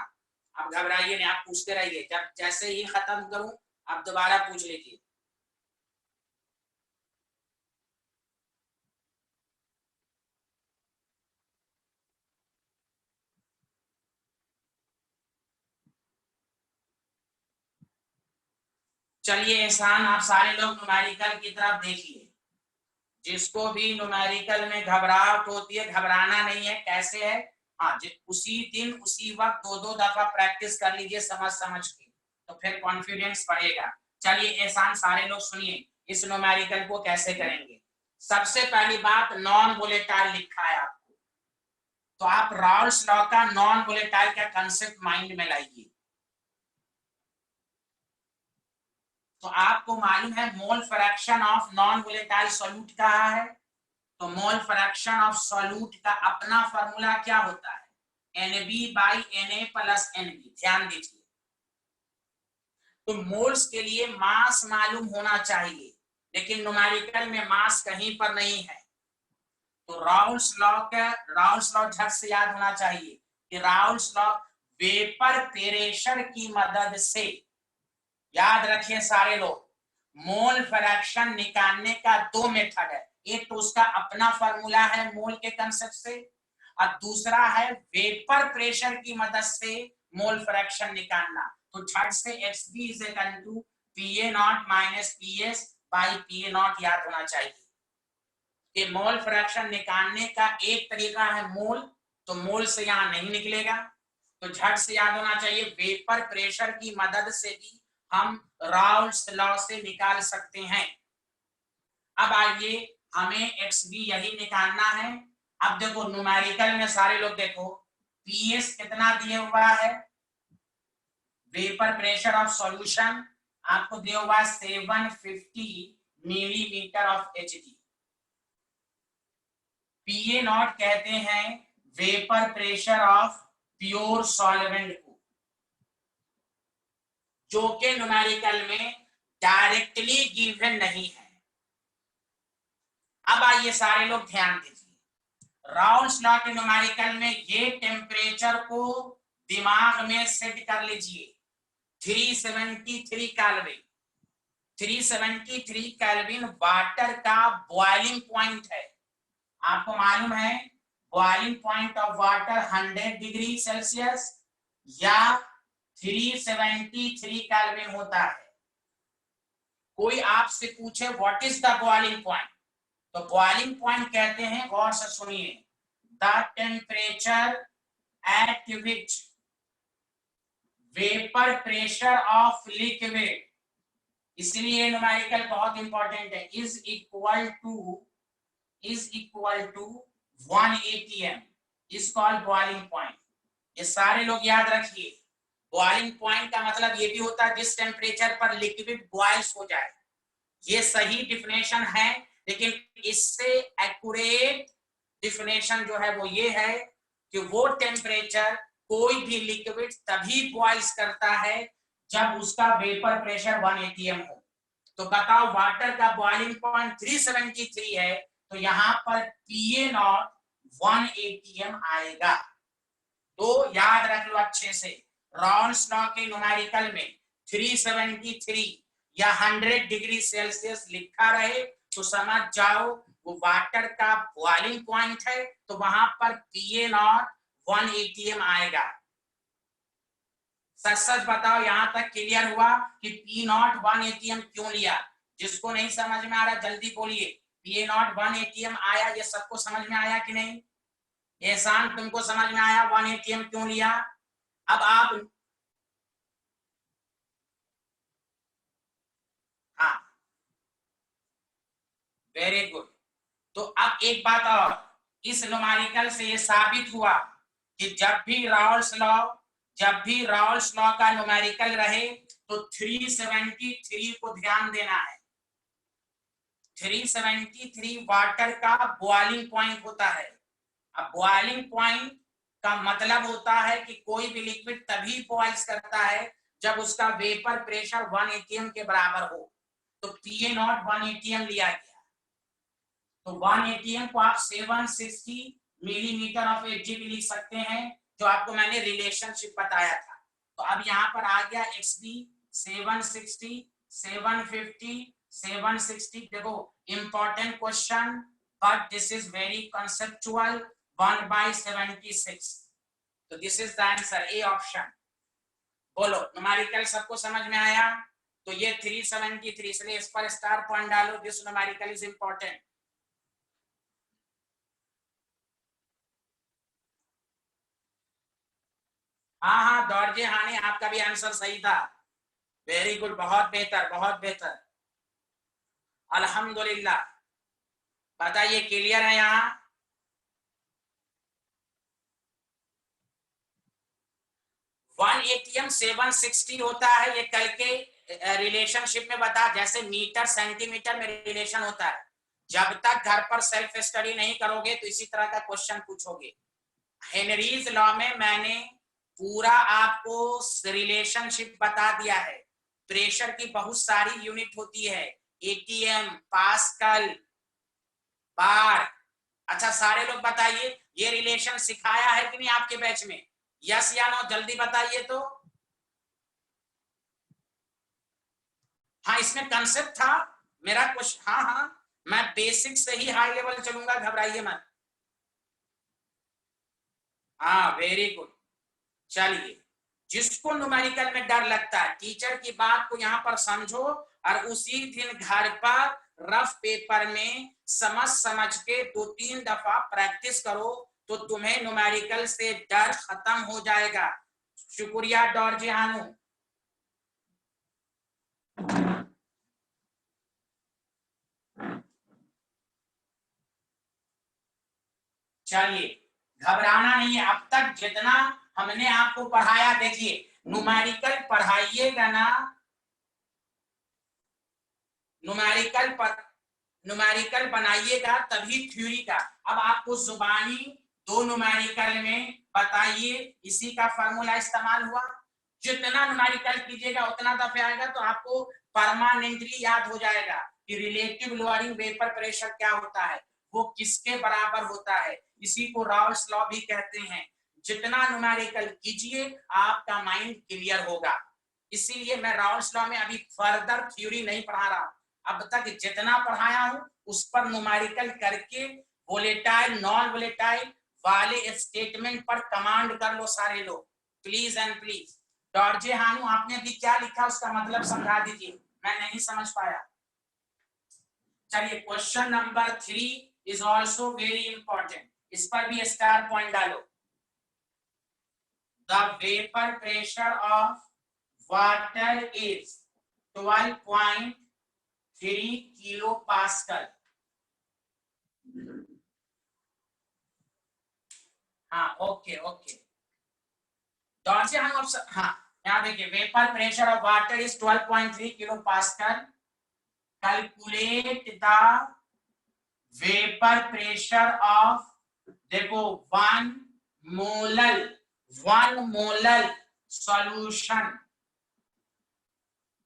आप घबराइए नहीं, आप पूछते रहिए। जब जैसे ही खत्म करूं आप दोबारा पूछ लीजिए। चलिए एहसान, आप सारे लोग न्यूमेरिकल की तरफ देखिए। जिसको भी न्यूमेरिकल में घबराहट होती है, घबराना नहीं है। कैसे है? हाँ, उसी दिन उसी वक्त 2-2 दफा प्रैक्टिस कर लीजिए समझ समझ के, तो फिर कॉन्फिडेंस बढ़ेगा। चलिए एहसान, सारे लोग सुनिए इस न्यूमेरिकल को कैसे करेंगे। सबसे पहली बात, नॉन वोलेटाइल लिखा है आपको, तो आप राउल्स लॉ का नॉन वोलेटाइल का कंसेप्ट माइंड में लाइए। तो आपको मालूम है मोल fraction of non volatile solute कहा है, तो मोल फ्रैक्शन ऑफ सॉल्यूट का अपना फॉर्मूला क्या होता है? NB/Na + Nb। ध्यान दीजिए, तो मोल्स के लिए मास मालूम होना चाहिए, लेकिन न्यूमेरिकल में मास कहीं पर नहीं है। तो राउल्स लॉ झट से याद होना चाहिए कि राउल्स लॉ वेपर प्रेशर की मदद से, याद रखिए सारे लोग, मोल फ्रैक्शन निकालने का दो मेथड है। एक तो उसका अपना फॉर्मूला है मोल के कंसेप्ट से, और दूसरा है वेपर प्रेशर की मदद से मोल फ्रैक्शन निकालना। तो झट से XB is equal to PA0 minus PS by PA0 याद होना चाहिए। कि मोल फ्रैक्शन निकालने का एक तरीका है मोल, तो मोल से यहां नहीं निकलेगा, तो झट से याद होना चाहिए वेपर प्रेशर की मदद से भी हम राउल्स लॉ से निकाल सकते हैं। अब आइए हमें XB यही निकालना है। अब देखो न्यूमेरिकल में सारे लोग देखो, PS कितना दिया हुआ है, वेपर प्रेशर ऑफ सॉल्यूशन आपको दिया हुआ है 750 मिलीमीटर ऑफ Hg। PA0 कहते हैं vapour pressure of pure solvent को, जो कि न्यूमेरिकल में डायरेक्टली गिवन नहीं है। अब आइए सारे लोग ध्यान दीजिए, राउल्स लॉ के न्यूमेरिकल में ये टेम्परेचर को दिमाग में सेट कर लीजिए, 373 केल्विन। 373 केल्विन वाटर का बॉइलिंग पॉइंट है। आपको मालूम है boiling point of water 100 degree Celsius या 373 केल्विन होता है। कोई आपसे पूछे what is the boiling point, तो बॉइलिंग पॉइंट कहते हैं, गौर से सुनिए, the temperature at which vapour pressure of liquid, इसलिए न्यूमेरिकल बहुत इंपॉर्टेंट है, is equal to 1 atm is called boiling point. ये सारे लोग याद रखिए, बॉइलिंग पॉइंट का मतलब ये भी होता है जिस टेम्परेचर पर लिक्विड बॉइल्स हो जाए। ये सही डिफिनेशन है, लेकिन इससे एक्यूरेट डिफिनेशन जो है वो ये है कि वो टेम्परेचर कोई भी लिक्विड तभी बॉइल्स करता है जब उसका वेपर प्रेशर 1 atm हो। तो बताओ वाटर का बॉइलिंग पॉइंट 373 है, तो यहां पर PA0 1 atm आएगा। तो याद रख लो अच्छे से, राउल्स लॉ के न्यूमेरिकल में 373 या 100 डिग्री सेल्सियस लिखा रहे तो समझ जाओ वो वाटर का बॉइलिंग पॉइंट है, तो वहां पर PA0 1 atm आएगा। सच सच बताओ, यहां तक क्लियर हुआ कि P0 1 atm क्यों लिया? जिसको नहीं समझ में आ रहा जल्दी बोलिए, PA0 1 atm आया, ये सबको समझ में आया कि नहीं? एहसान तुमको समझ में आया 1 atm क्यों लिया? अब आप, हाँ वेरी गुड। तो अब एक बात और, इस न्यूमेरिकल से ये साबित हुआ कि जब भी राउल्स लॉ का न्यूमेरिकल रहे तो 373 को ध्यान देना है। 373 वाटर का बॉइलिंग पॉइंट होता है। अब बॉइलिंग पॉइंट का मतलब होता है कि कोई भी लिक्विड तभी बॉइल्स करता है जब उसका वेपर प्रेशर 1 atm के बराबर हो। तो PA0 1 atm लिया गया, तो 1 atm को आप 760 मिलीमीटर ऑफ Hg भी लिख सकते हैं, जो आपको मैंने रिलेशनशिप बताया था। तो अब यहाँ पर आ गया XB 760, 750, 760। देखो important question, but this is very conceptual, 1/76। तो this is the answer, A option. बोलो न्यूमेरिकल सबको समझ में आया? तो ये 373, इसलिए इस पर स्टार पॉइंट डालो, दिस न्यूमेरिकल इज इंपॉर्टेंट। हाँ हाँ दौड़जे हानि, आपका भी आंसर सही था, वेरी गुड, बहुत बेहतर बहुत बेहतर, अल्हम्दुलिल्लाह। बताइए क्लियर है यहाँ? 1 atm 760 होता है, ये कल के रिलेशनशिप में बता, जैसे मीटर सेंटीमीटर में रिलेशन होता है। जब तक घर पर सेल्फ स्टडी नहीं करोगे तो इसी तरह का क्वेश्चन पूछोगे। हेनरीज लॉ में मैंने पूरा आपको रिलेशनशिप बता दिया है। प्रेशर की बहुत सारी यूनिट होती है, एटीएम, पास्कल, बार, अच्छा सारे लोग बताइए, ये रिलेशन सिखाया है कि नहीं आपके बैच में? यस या नो, जल्दी बताइए तो। हाँ इसमें कंसेप्ट था मेरा कुछ, हाँ हाँ मैं बेसिक से ही हाई लेवल चलूंगा, घबराइए मत। हाँ वेरी गुड। चलिए, जिसको न्यूमेरिकल में डर लगता है, टीचर की बात को यहाँ पर समझो और उसी दिन घर पर रफ पेपर में समझ समझ के 2-3 दफा प्रैक्टिस करो, तो तुम्हें न्यूमेरिकल से डर खत्म हो जाएगा। शुक्रिया डॉर्जे हानू। चलिए, घबराना नहीं है। अब तक जितना हमने आपको पढ़ाया, देखिए न्यूमेरिकल पढ़ाइएगा ना, न्यूमेरिकल बनाइएगा तभी थ्योरी का। अब आपको जुबानी 2 न्यूमेरिकल में बताइए, इसी का फार्मूला इस्तेमाल हुआ। जितना न्यूमेरिकल कीजिएगा उतना दफे आएगा, तो आपको परमानेंटली याद हो जाएगा कि रिलेटिव लोअरिंग वेपर प्रेशर क्या होता है, वो किसके बराबर होता है। इसी को राउल्स लॉ भी कहते हैं। जितना न्यूमेरिकल कीजिए आपका माइंड क्लियर होगा। इसीलिए मैं राउल्स लॉ में अभी फर्दर थ्योरी नहीं पढ़ा रहा। अब तक जितना पढ़ाया हूं उस पर न्यूमेरिकल करके वोलेटाइल नॉन वोलेटाइल वाले स्टेटमेंट पर कमांड कर लो सारे लोग, प्लीज एंड प्लीज। डॉर्जे हानू आपने अभी क्या लिखा उसका मतलब समझा दीजिए, मैं नहीं समझ पाया। चलिए, question number 3 is also very important, इस पर भी स्टार पॉइंट डालो। The vapour pressure of water is 12.3 kilo pascal. हाँ ओके ओके, डॉट से हम ऑप्शन, हाँ यहाँ देखिए, vapour pressure of water is 12.3 kilo pascal. Calculate the vapour pressure of, देखो 1 molal solution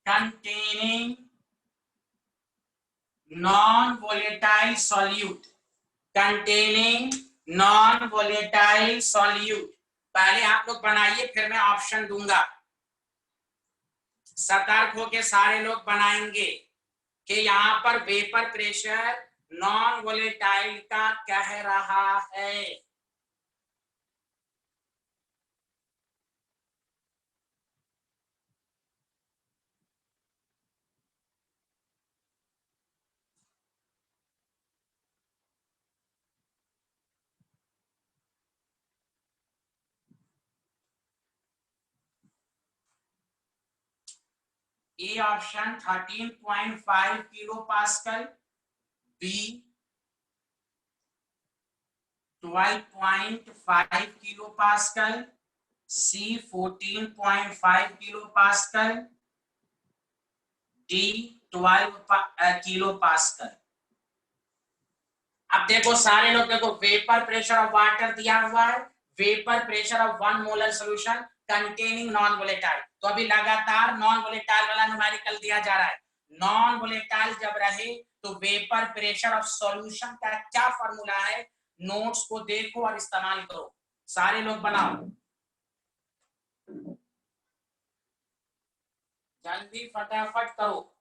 containing non-volatile solute, containing non-volatile solute। पहले आप लोग बनाइए, फिर मैं ऑप्शन दूंगा। सतर्क होके सारे लोग बनाएंगे कि यहाँ पर वेपर प्रेशर नॉन वोलेटाइल का कह रहा है। A option 13.5 kilo pascal, B 12.5 kilo pascal, C 14.5 kilo pascal, D 12 kilo pascal. अब देखो सारे लोग, देखो वेपर प्रेशर ऑफ वाटर दिया हुआ है, vapour pressure of 1 molar solution containing non volatile, तो अभी लगातार नॉन वोलेटाइल वाला न्यूमेरिकल दिया जा रहा है। नॉन वोलेटाइल जब रहे तो वेपर प्रेशर ऑफ सॉल्यूशन का क्या फॉर्मूला है, नोट्स को देखो और इस्तेमाल करो। सारे लोग बनाओ, जल्दी फटाफट करो।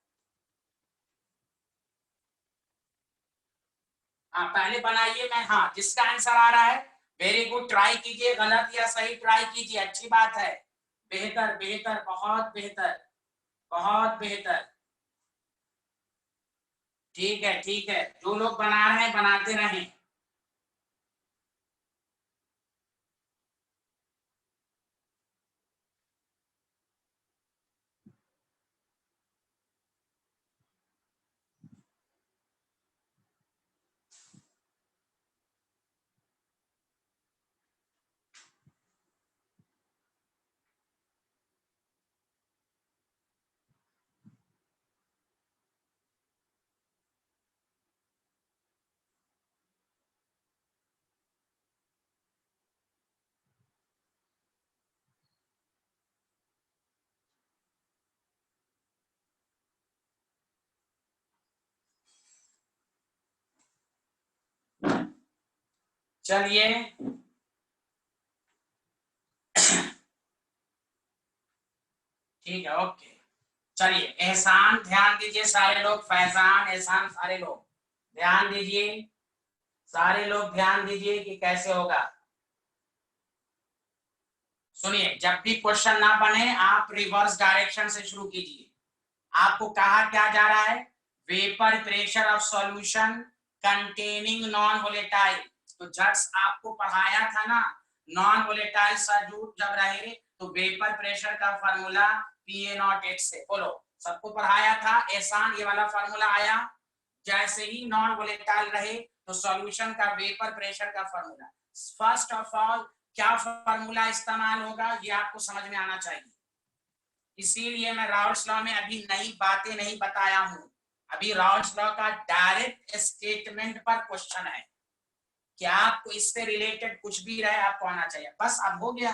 हाँ पहले बनाइए, मैं, हाँ जिसका आंसर आ रहा है वेरी गुड, ट्राई कीजिए, गलत या सही ट्राई कीजिए, अच्छी बात है। बेहतर बेहतर, बहुत बेहतर, बहुत बेहतर। ठीक है ठीक है, जो लोग बना रहे हैं बनाते रहें। चलिए ठीक है, ओके। चलिए एहसान ध्यान दीजिए सारे लोग, फैजान एहसान सारे लोग ध्यान दीजिए, सारे लोग ध्यान दीजिए कि कैसे होगा। सुनिए, जब भी क्वेश्चन ना बने आप रिवर्स डायरेक्शन से शुरू कीजिए। आपको कहा क्या जा रहा है, vapour pressure of solution containing non volatile. तो जस्ट आपको पढ़ाया था ना, नॉन वोलेटाइल सॉल्यूट जब रहे तो वेपर प्रेशर का फार्मूला PA0X से, बोलो सबको पढ़ाया था। एहसान ये वाला फार्मूला आया, जैसे ही नॉन वोलेटाइल रहे तो सॉल्यूशन का वेपर प्रेशर का फार्मूला। फर्स्ट ऑफ ऑल क्या फार्मूला इस्तेमाल होगा ये आपको समझ में आना चाहिए, इसीलिए मैं राउल्स लॉ में अभी नई बातें नहीं बताया हूं। अभी राउल्स लॉ का डायरेक्ट स्टेटमेंट पर क्वेश्चन है कि आपको इससे रिलेटेड कुछ भी रहे आपको आना चाहिए, बस अब हो गया।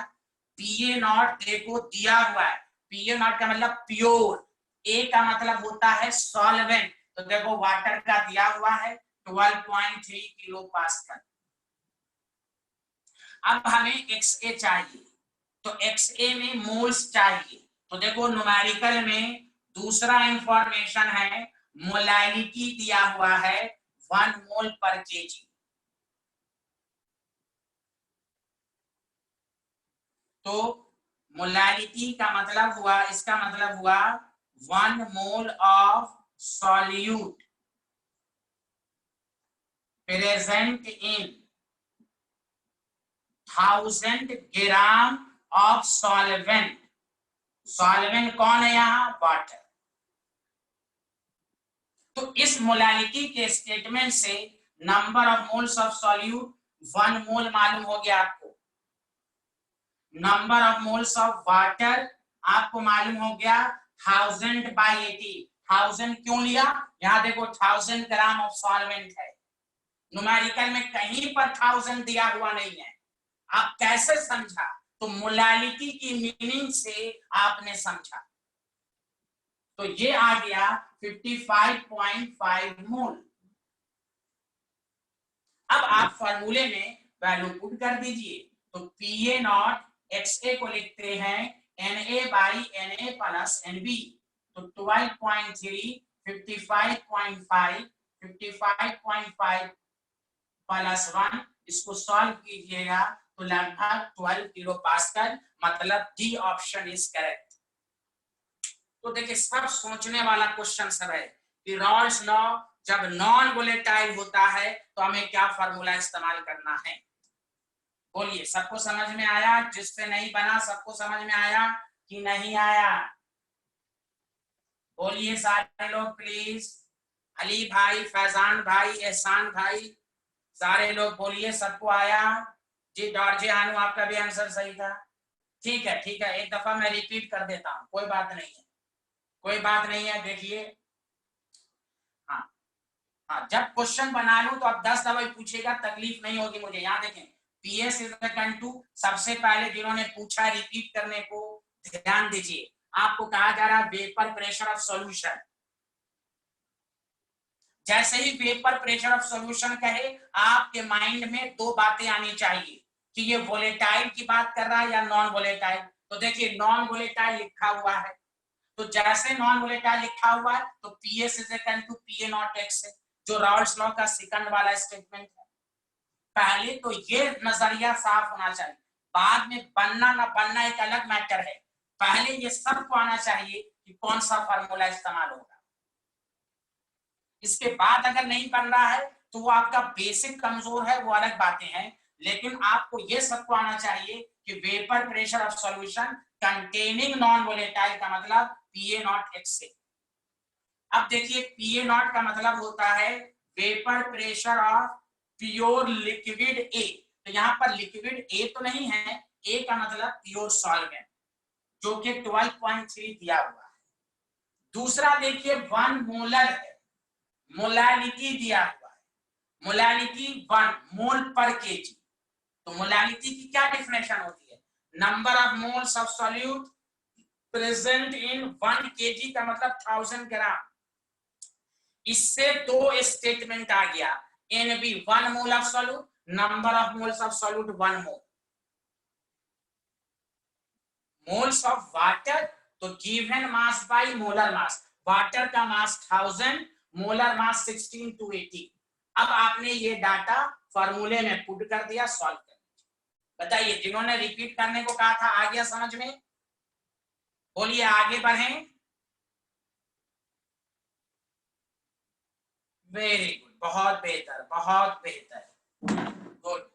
PA0 देखो दिया हुआ है, PA0 का मतलब प्योर, A का मतलब होता है सॉल्वेंट, तो देखो वाटर का दिया हुआ है 12.3 किलो पास्कल। अब हमें XA चाहिए, तो XA में मोल्स चाहिए, तो देखो न्यूमेरिकल में दूसरा इंफॉर्मेशन है, मोलैलिटी दिया हुआ है 1 मोल पर केजी। तो मोलैलिटी का मतलब हुआ, इसका मतलब हुआ 1 mole of solute present in 1000 gram of solvent. Solvent कौन है यहाँ, वाटर। तो इस मोलैलिटी के स्टेटमेंट से number of moles of solute 1 मोल मालूम हो गया आपको, number of moles of water आपको मालूम हो गया 1000/80। 1000 क्यों लिया, यहां देखो 1000 ग्राम ऑफ सॉल्वेंट है, न्यूमेरिकल में कहीं पर 1000 दिया हुआ नहीं है। आप कैसे समझा, तो मोलैलिटी की मीनिंग से आपने समझा, तो ये आ गया 55.5 मोल। अब आप फॉर्मूले में वैल्यू पुट कर दीजिए, तो PA0XA को लिखते हैं Na/Na प्लस Nb, तो 12.3 55.5 55.5 प्लस 1, इसको सॉल्व कीजिएगा तो लगभग 12 किलो पास्कल, मतलब डी ऑप्शन इज करेक्ट। तो देखिए सब सोचने वाला क्वेश्चन सब है कि राल्स लॉ जब नॉन वोलेटाइल होता है तो हमें क्या फार्मूला इस्तेमाल करना है। बोलिए सबको समझ में आया, जिससे नहीं बना सबको समझ में आया कि नहीं आया, बोलिए सारे लोग प्लीज। अली भाई, फैजान भाई, एहसान भाई, सारे लोग बोलिए सबको आया जी। डॉर्जे हानू आपका भी आंसर सही था, ठीक है ठीक है, एक दफा मैं रिपीट कर देता हूँ, कोई बात नहीं है, कोई बात नहीं है। देखिए हाँ हाँ, जब क्वेश्चन बना लूं तो आप 10 दफा पूछेगा, तकलीफ नहीं होगी मुझे। यहाँ देखें PS सबसे पहले जिन्होंने पूछा रिपीट करने को, ध्यान दीजिए, आपको कहा जा रहा है वेपर प्रेशर ऑफ सॉल्यूशन। जैसे ही वेपर प्रेशर ऑफ सॉल्यूशन कहे आपके माइंड में दो बातें आनी चाहिए कि ये वोलेटाइल की बात कर रहा है या नॉन वोलेटाइल। तो देखिए नॉन वोलेटाइल लिखा हुआ है, तो जैसे नॉन वोलेटाइल लिखा हुआ है तो PS PA0X है, जो राल्स लॉ का सेकंड वाला स्टेटमेंट है। पहले तो ये नजरिया साफ होना चाहिए, बाद में बनना ना बनना एक अलग मैटर है, पहले ये सबको आना चाहिए कि कौन सा फार्मूला इस्तेमाल होगा। इसके बाद अगर नहीं बन रहा है तो वो आपका बेसिक कमजोर है, वो अलग बातें हैं, लेकिन आपको ये सबको आना चाहिए कि vapour pressure of solution containing non volatile का मतलब PA0X से। अब देखिए PA0 का मतलब होता है vapour pressure of pure liquid A, तो यहाँ पर लिक्विड A तो नहीं है, A का मतलब प्योर सॉल्वेंट जो कि 12.3 दिया हुआ है। दूसरा देखिए 1 मोलर है, मोलैलिटी दिया हुआ है, मोलैलिटी 1 मोल पर केजी। तो मोलैलिटी की क्या डेफिनेशन होती है, number of moles of solute present in 1 KG का मतलब 1000 ग्राम। इससे दो स्टेटमेंट आ गया, NB 1 mole of solute number of moles of solute 1 mole, moles of water तो given mass by molar mass, water का मास 1000, मोलर मास 16 to 18। अब आपने ये डाटा फॉर्मूले में पुट कर दिया, सॉल्व कर दीजिए। बताइए जिन्होंने रिपीट करने को कहा था आ गया समझ में? बोलिए आगे बढ़ें। वेरी गुड, बहुत बेहतर, बहुत बेहतर, गुड।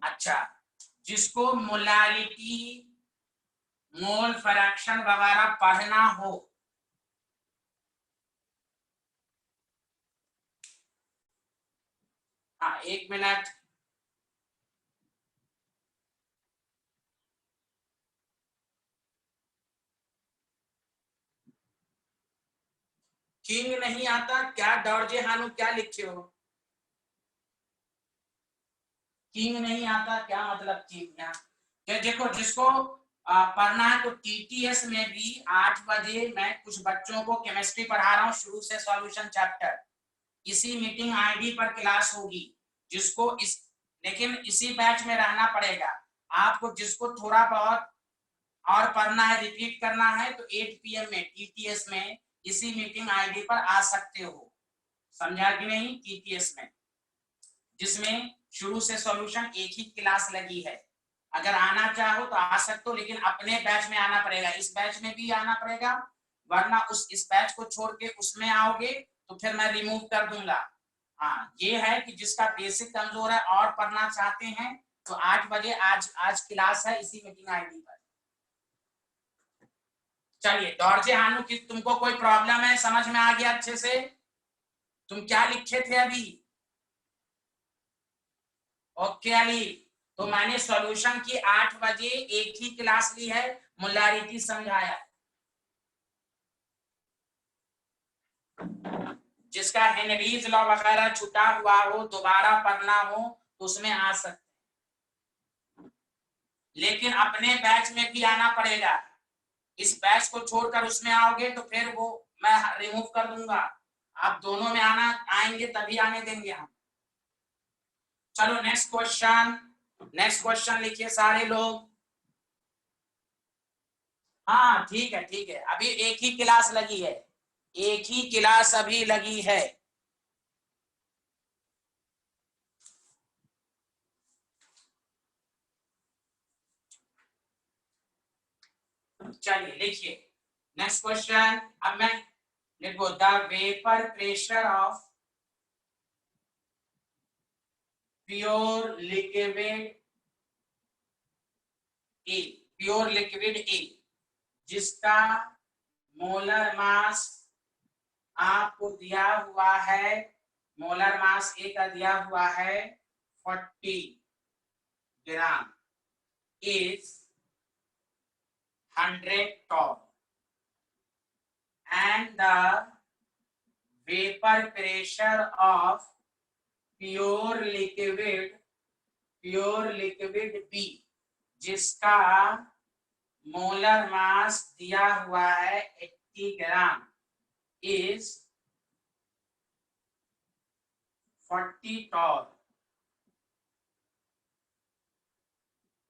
अच्छा, जिसको मोलारिटी, मोल फ्रैक्शन वगैरह पढ़ना हो, हाँ 1 मिनट, किंग नहीं आता क्या? डॉर्जे हानु क्या लिखे हो? किंग नहीं आता क्या मतलब? किंग यहाँ देखो, जिसको पढ़ना है तो टीटीएस में भी 8 बजे मैं कुछ बच्चों को केमिस्ट्री पढ़ा रहा हूँ शुरू से सॉल्यूशन चैप्टर, इसी मीटिंग आईडी पर क्लास होगी। जिसको इस लेकिन इसी बैच में रहना पड़ेगा आपको, जिसको थोड़ा बहुत और पढ़ना है, रिपीट करना है तो 8 PM में टीटीएस में इसी मीटिंग आईडी पर आ सकते हो। समझा कि नहीं? टीटीएस में जिसमें शुरू से सॉल्यूशन एक ही क्लास लगी है, अगर आना चाहो तो आ सकते हो, लेकिन अपने बैच में आना पड़ेगा, इस बैच में भी आना पड़ेगा, वरना इस बैच को छोड़ के उसमें आओगे तो फिर मैं रिमूव कर दूंगा। हाँ ये है कि जिसका बेसिक कमजोर है और पढ़ना चाहते हैं तो 8 बजे आज क्लास है इसी मीटिंग आईडी पर। चलिए डॉर्जे हानु की तुमको कोई प्रॉब्लम है? समझ में आ गया अच्छे से? तुम क्या लिखे थे अभी? ओके अली, तो मैंने सॉल्यूशन की 8 बजे एक ही क्लास ली है, मोलारिटी समझाया। जिसका हेनरीज लॉ वगैरह छुटा हुआ हो, दोबारा पढ़ना हो तो उसमें आ सकते, लेकिन अपने बैच में भी आना पड़ेगा। इस बैच को छोड़कर उसमें आओगे तो फिर वो मैं रिमूव कर दूंगा। आप दोनों में आएंगे तभी आने देंगे हम। चलो नेक्स्ट क्वेश्चन, नेक्स्ट क्वेश्चन लिखिए सारे लोग। हाँ ठीक है ठीक है, अभी एक ही क्लास लगी है, एक ही क्लास अभी लगी है। चलिए लिखिए नेक्स्ट क्वेश्चन। अब मैं लिखो the vapour pressure of pure liquid A, pure liquid A, जिसका मोलर मास आपको दिया हुआ है, मोलर मास ए का दिया हुआ है 40 ग्राम, is 100 torr and the vapor pressure of pure liquid B, जिसका मोलर मास दिया हुआ है 80 ग्राम, is 40 torr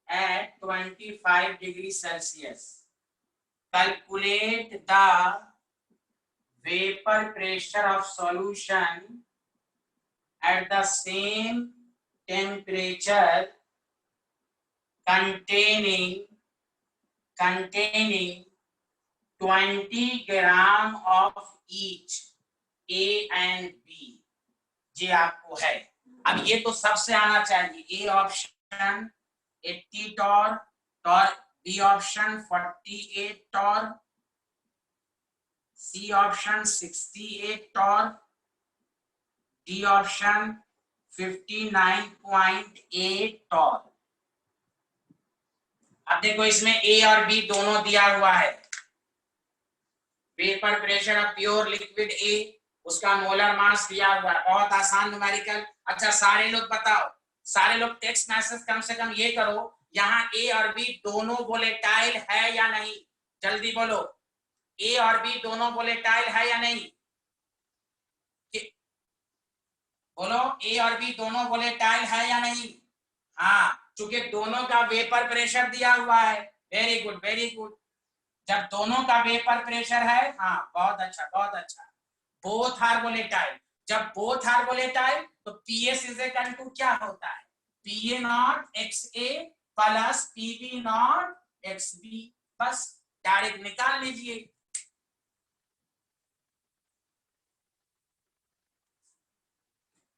at 25 degrees Celsius. Calculate the vapor pressure of solution at the same temperature containing 20 gram of each A and B। ये आपको है। अब ये तो सबसे आना चाहिए, A option 80 torr, B option 48 torr, C option 68 torr, D option 59.8 torr. अब देखो इसमें ए और बी दोनों दिया हुआ है। Vapour pressure of pure liquid A, उसका मोलर मास दिया हुआ है, बहुत आसान न्यूमेरिकल। अच्छा सारे लोग बताओ, सारे लोग टेक्स्ट मैसेज कम से कम ये करो यहाँ ए और बी दोनों वोलेटाइल है या नहीं, जल्दी बोलो, ए और बी दोनों वोलेटाइल है या नहीं, बोलो ए और बी दोनों वोलेटाइल है या नहीं। हाँ, चूंकि दोनों का वेपर प्रेशर दिया हुआ है। Very good very good. जब दोनों का वेपर प्रेशर है, हाँ बहुत अच्छा बहुत अच्छा। बोथ आर वोलेटाइल, जब बोथ आर वोलेटाइल तो पीएस इज इक्वल टू क्या होता है, PA naught x A plus PB naught x B. बस डायरेक्ट निकाल लीजिए।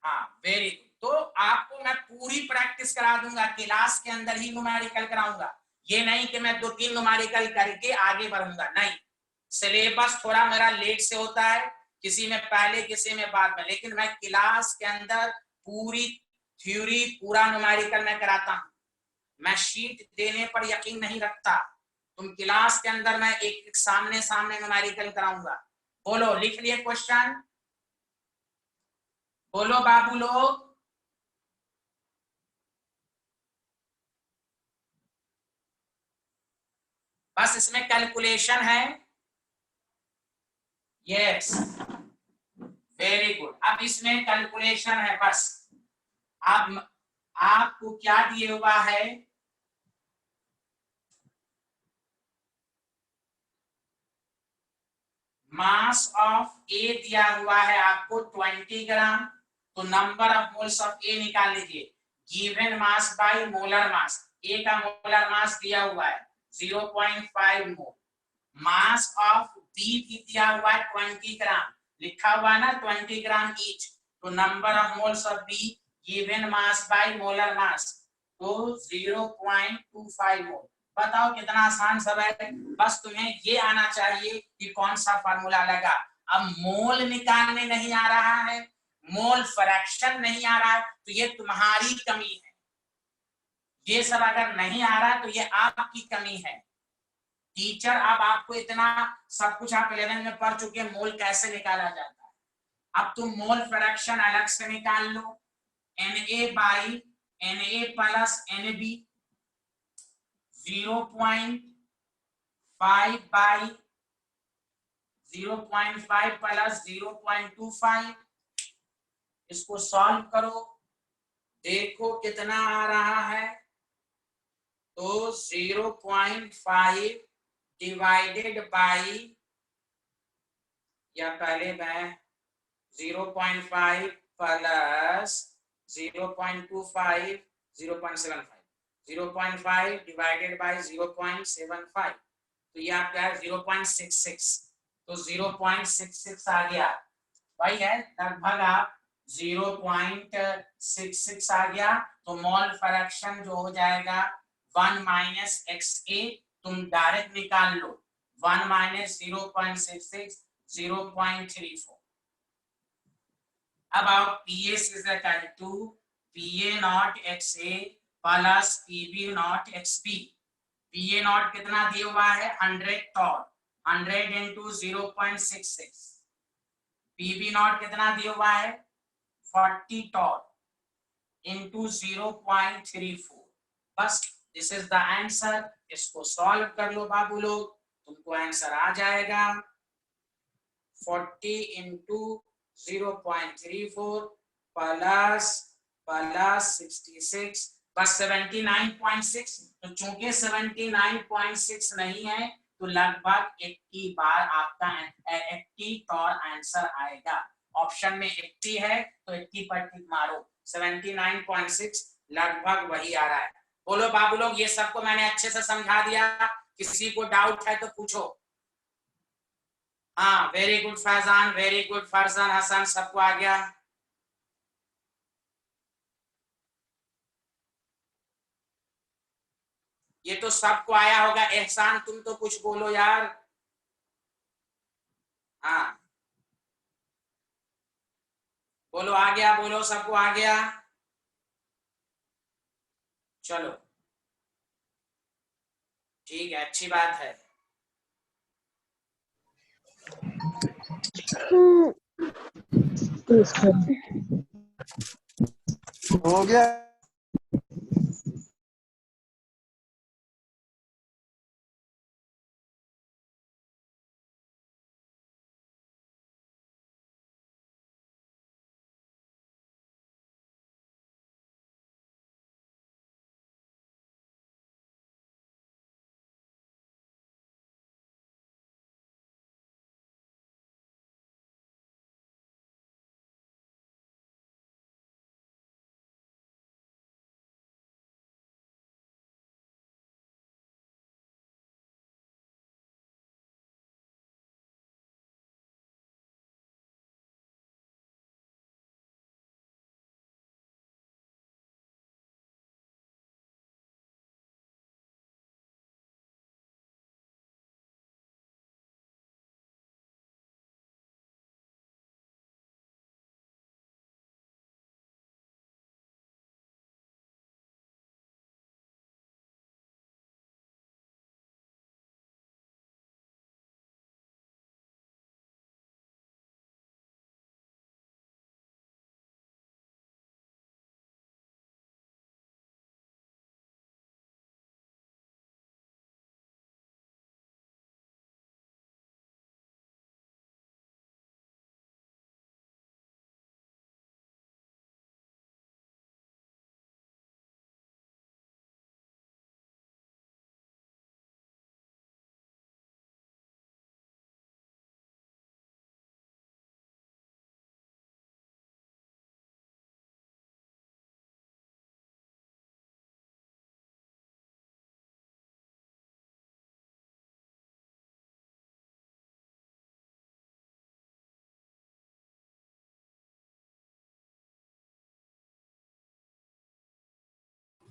हाँ वेरी गुड। तो आपको मैं पूरी प्रैक्टिस करा दूंगा, क्लास के अंदर ही न्यूमेरिकल कराऊंगा। ये नहीं कि मैं 2-3 न्यूमेरिकल करके आगे बढ़ूंगा, नहीं। सिलेबस थोड़ा मेरा लेट से होता है, किसी में पहले किसी में बाद में, लेकिन मैं क्लास के अंदर पूरी थ्योरी पूरा न्यूमेरिकल मैं कराता हूँ। मैं शीट देने पर यकीन नहीं रखता, तुम क्लास के अंदर मैं एक सामने सामने न्यूमेरिकल कराऊंगा। बोलो, लिख लिए क्वेश्चन, बोलो बाबू लोग। बस इसमें कैलकुलेशन है। Yes very good. अब इसमें कैलकुलेशन है बस। अब आपको क्या दिए हुआ है, मास ऑफ ए दिया हुआ है आपको 20 ग्राम, तो number of moles of A निकाल लीजिए, given mass by molar mass. A का मोलर मास दिया हुआ है 0.5 मोल। मास ऑफ बी भी दिया हुआ है 20 ग्राम, लिखा हुआ है ना 20 ग्राम ईच, तो number of moles of be given mass by molar मास तो 0.25 मोल। बताओ कितना आसान सब है। बस तुम्हें ये आना चाहिए कि कौन सा फार्मूला लगा। अब मोल निकालने नहीं आ रहा है, मोल फ्रैक्शन नहीं आ रहा है, तो ये तुम्हारी कमी है। ये सब अगर नहीं आ रहा है तो ये आपकी कमी है। टीचर अब आपको इतना सब कुछ आप 11 में पढ़ चुके हैं, मोल कैसे निकाला जाता है। अब तुम मोल फ्रैक्शन अलग से निकाल लो, Na by Na plus Nb 0.5 by 0.5 plus 0.25। इसको सॉल्व करो, देखो कितना आ रहा है। तो 0.5 डिवाइडेड बाई, या पहले मैं 0.5 प्लस 0.25 0.75, 0.5 डिवाइडेड बाई 0.75, तो ये आपका है 0.66, तो 0.66 आ गया। भाई है लगभग आप 0.66 आ गया। तो मोल फ्रैक्शन जो हो जाएगा 1 माइनस एक्स ए, तुम डायरेक्ट निकाल लो, 1 माइनस 0.66 0.34। अब आओ PS is equal to PA not XA plus PB not XB। PA naught कितना दिया हुआ है 100 टॉर, 100 इंटू 0.66। PB नॉट कितना दिया हुआ है 40 टॉर इंटू 0.34। बस दिस इज द आंसर। इसको सॉल्व कर लो बाबू लोग, तुमको आंसर आ जाएगा 40 इंटू 0.34 प्लस 66, बस 79.6। तो चूंकि 79.6 नहीं है तो लगभग 80 बार आपका 80 तौर आंसर आएगा। ऑप्शन में 80 है तो 80 पर टिक मारो, 79.6 लगभग वही आ रहा है। बोलो बाबू लोग, ये सबको मैंने अच्छे से समझा दिया, किसी को डाउट है तो पूछो। हाँ very good Faizan, very good Farzan, Hasan, सबको आ गया। ये तो सबको आया होगा। एहसान तुम तो कुछ बोलो यार। हाँ बोलो, आ गया, बोलो सबको आ गया। चलो ठीक है, अच्छी बात है। हो गया।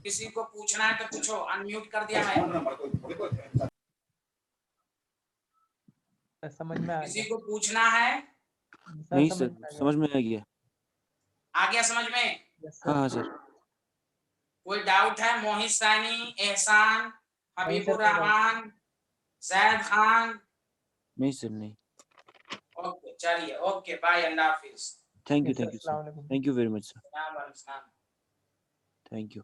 किसी को पूछना है तो पूछो, अनम्यूट कर दिया मैं। समझ में आ किसी गया को पूछना है? नहीं समझ सर, में आ गया। समझ में आ गया। आ गया समझ में? Yes, sir. हाँ सर। कोई डाउट है? मोहित सैनी, एहसान, नहीं सर, हबीबुर रहमान, जैद खान? नहीं सर, नहीं। ओके चलिए, ओके बाय, अल्लाह हाफिज। Thank you Yes, sir. Sir, अस्सलाम वालेकुम। Thank you very much sir, अस्सलाम वालेकुम। Thank you.